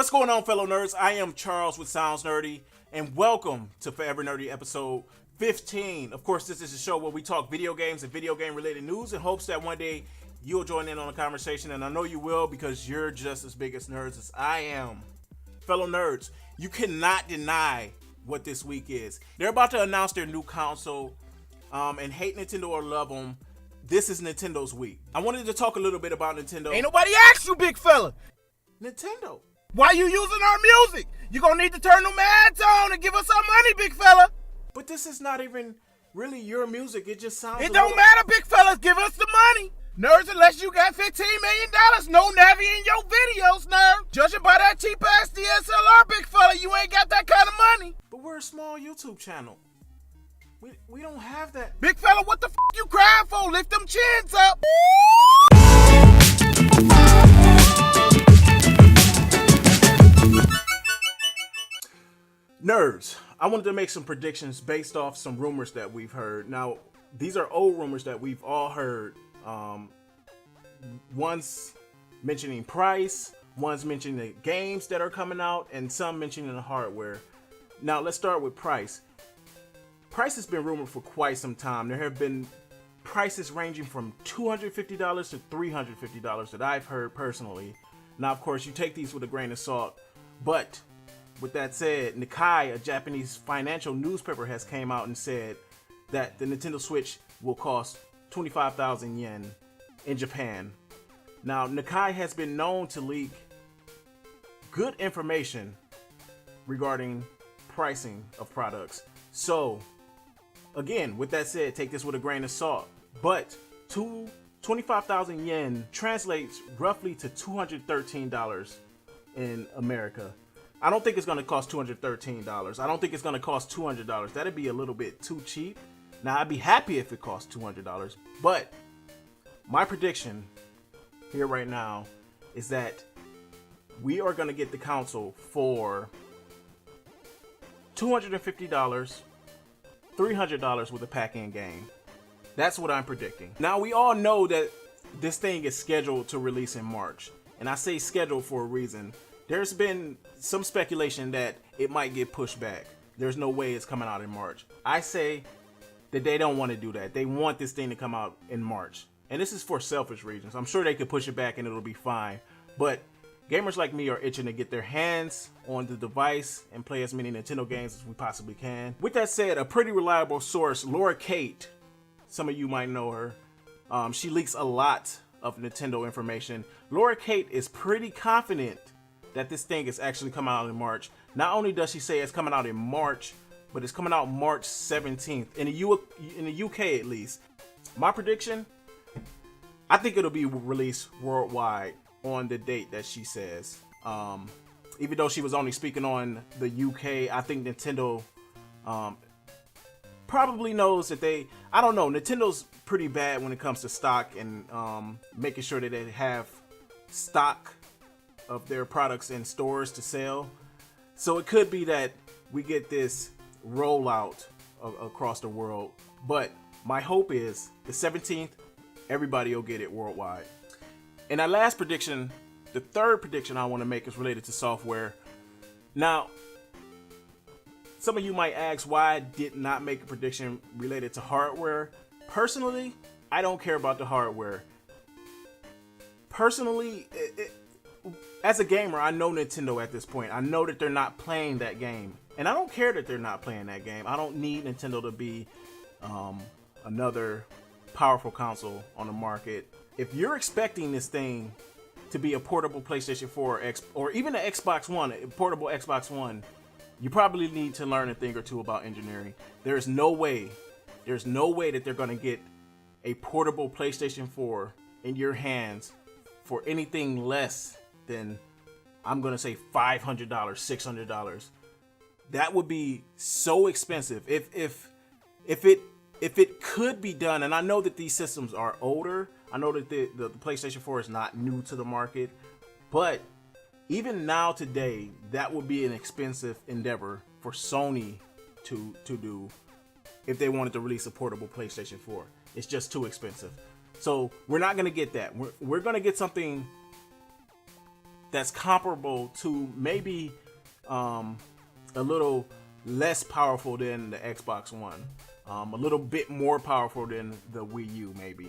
What's going on, fellow nerds? I am Charles with Sounds Nerdy, and welcome to Forever Nerdy episode 15. Of course, this is a show where we talk video games and video game related news in hopes that one day you'll join in on the conversation, and I know you will because you're just as big as nerds as I am. Fellow nerds, you cannot deny what this week is. They're about to announce their new console, and hate Nintendo or love them, this is Nintendo's week. I wanted to talk a little bit about Nintendo. Ain't nobody asked you, big fella. Nintendo. Why you using our music? You gonna need to turn them ads on and give us our money, big fella. But this is not even really your music. It just sounds. It don't matter, big fellas. Give us the money. Nerds, unless you got $15 million, no Navi in your videos, nerd. Judging by that cheap-ass DSLR, big fella, you ain't got that kind of money. But we're a small YouTube channel. We don't have that. Big fella, what the f*** you crying for? Lift them chins up. Nerds, I wanted to make some predictions based off some rumors that we've heard. Now, these are old rumors that we've all heard. One's mentioning price, one's mentioning the games that are coming out, and some mentioning the hardware. Now, let's start with price. Price has been rumored for quite some time. There have been prices ranging from $250 to $350 that I've heard personally. Now, of course, you take these with a grain of salt, but with that said, Nikkei, a Japanese financial newspaper, has came out and said that the Nintendo Switch will cost 25,000 yen in Japan. Now, Nikkei has been known to leak good information regarding pricing of products. So, again, with that said, take this with a grain of salt. But 25,000 yen translates roughly to $213 in America. I don't think it's going to cost $213. I don't think it's going to cost $200. That'd be a little bit too cheap. Now, I'd be happy if it cost $200. But my prediction here right now is that we are going to get the console for $250, $300 with a pack-in game. That's what I'm predicting. Now, we all know that this thing is scheduled to release in March. And I say scheduled for a reason. There's been some speculation that it might get pushed back. There's no way it's coming out in March. I say that they don't want to do that. They want this thing to come out in March. And this is for selfish reasons. I'm sure they could push it back and it'll be fine. But gamers like me are itching to get their hands on the device and play as many Nintendo games as we possibly can. With that said, a pretty reliable source, Laura Kate, some of you might know her. She leaks a lot of Nintendo information. Laura Kate is pretty confident that this thing is actually coming out in March. Not only does she say it's coming out in March, but it's coming out March 17th, in the UK at least. My prediction, I think it'll be released worldwide on the date that she says. Even though she was only speaking on the UK, I think Nintendo probably knows that I don't know, Nintendo's pretty bad when it comes to stock and making sure that they have stock of their products in stores to sell. So it could be that we get this rollout across the world. But my hope is the 17th, everybody will get it worldwide. And our last prediction, the third prediction I want to make, is related to software. Now, some of you might ask why I did not make a prediction related to hardware. Personally, I don't care about the hardware. Personally, as a gamer, I know Nintendo at this point. I know that they're not playing that game. And I don't care that they're not playing that game. I don't need Nintendo to be another powerful console on the market. If you're expecting this thing to be a portable PlayStation 4 or even an Xbox One, a portable Xbox One, you probably need to learn a thing or two about engineering. There's no way that they're going to get a portable PlayStation 4 in your hands for anything less than, I'm gonna say, $500, $600. That would be so expensive. If it could be done, and I know that these systems are older. I know that the PlayStation 4 is not new to the market, but even now today, that would be an expensive endeavor for Sony to do if they wanted to release a portable PlayStation 4. It's just too expensive. So we're not gonna get that. We're gonna get something that's comparable to maybe a little less powerful than the Xbox One, a little bit more powerful than the Wii U maybe,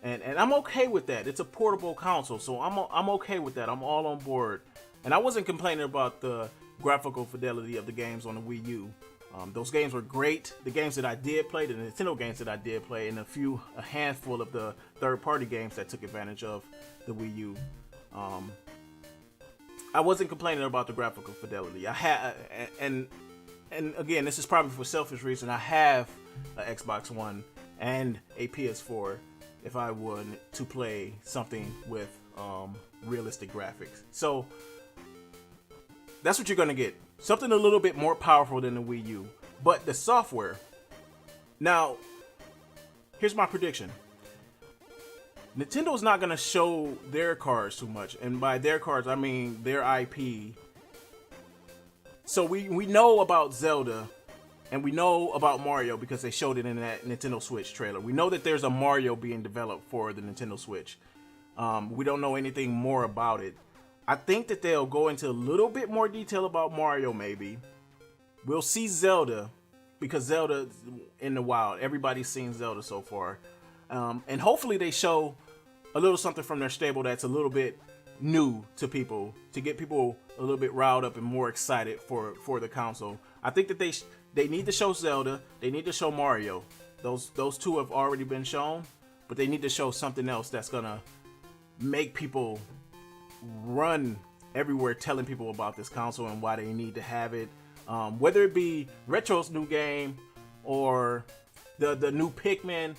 and I'm okay with that. It's a portable console, so I'm okay with that. I'm all on board, and I wasn't complaining about the graphical fidelity of the games on the Wii U. Those games were great. The games that I did play, the Nintendo games that I did play, and a handful of the third-party games that took advantage of the Wii U. I wasn't complaining about the graphical fidelity. I had, and again, this is probably for selfish reason. I have an Xbox One and a PS4 if I wanted to play something with realistic graphics. So that's what you're gonna get. Something a little bit more powerful than the Wii U. But the software. Now, here's my prediction. Nintendo's not gonna show their cards too much, and by their cards I mean their IP. So we know about Zelda, and we know about Mario because they showed it in that Nintendo Switch trailer. We know that there's a Mario being developed for the Nintendo Switch. We don't know anything more about it. I think that they'll go into a little bit more detail about Mario maybe. We'll see Zelda, because Zelda in the wild. Everybody's seen Zelda so far. And hopefully they show a little something from their stable that's a little bit new to people, to get people a little bit riled up and more excited for the console. I think that they need to show Zelda, they need to show Mario. Those two have already been shown, but they need to show something else that's gonna make people run everywhere telling people about this console and why they need to have it. Whether it be Retro's new game or the new Pikmin.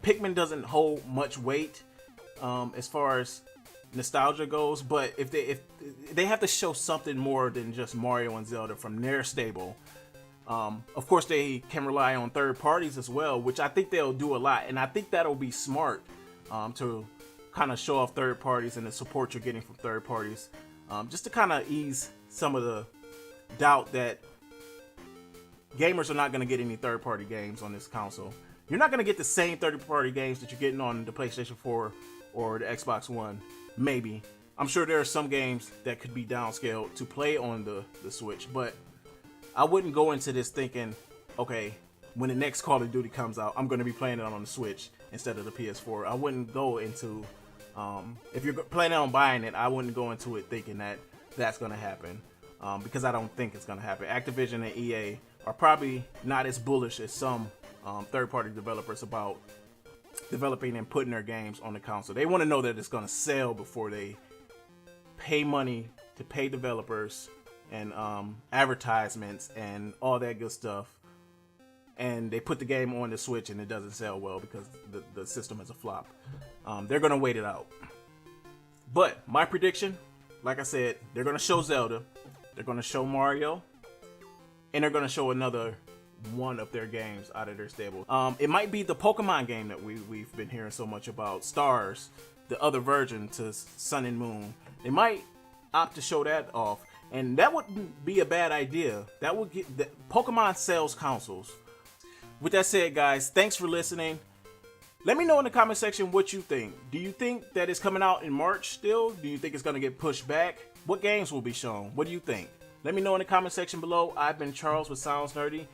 Pikmin doesn't hold much weight as far as nostalgia goes, but if they have to show something more than just Mario and Zelda from their stable. Of course, they can rely on third parties as well, which I think they'll do a lot, and I think that'll be smart to kind of show off third parties and the support you're getting from third parties, just to kind of ease some of the doubt that gamers are not going to get any third-party games on this console. You're not going to get the same third-party games that you're getting on the PlayStation 4 or the Xbox One, maybe. I'm sure there are some games that could be downscaled to play on the Switch, but I wouldn't go into this thinking, okay, when the next Call of Duty comes out, I'm going to be playing it on the Switch instead of the PS4. I wouldn't go into, if you're planning on buying it, I wouldn't go into it thinking that that's going to happen, because I don't think it's going to happen. Activision and EA are probably not as bullish as some third-party developers about developing and putting their games on the console. They want to know that it's going to sell before they pay money to pay developers and advertisements and all that good stuff, and they put the game on the Switch and it doesn't sell well because the system is a flop. They're going to wait it out. But my prediction, like I said, they're going to show Zelda, they're going to show Mario, and they're going to show another one of their games out of their stable. It might be the Pokemon game that we've been hearing so much about, Stars, the other version to Sun and Moon. They might opt to show that off, and that wouldn't be a bad idea. That would get Pokemon sells consoles. With that said, guys, thanks for listening. Let me know in the comment section what you think. Do you think that it's coming out in March still? Do you think it's going to get pushed back? What games will be shown? What do you think? Let me know in the comment section below. I've been Charles with Sounds Nerdy.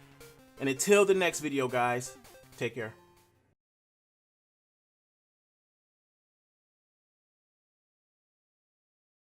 And until the next video, guys, take care.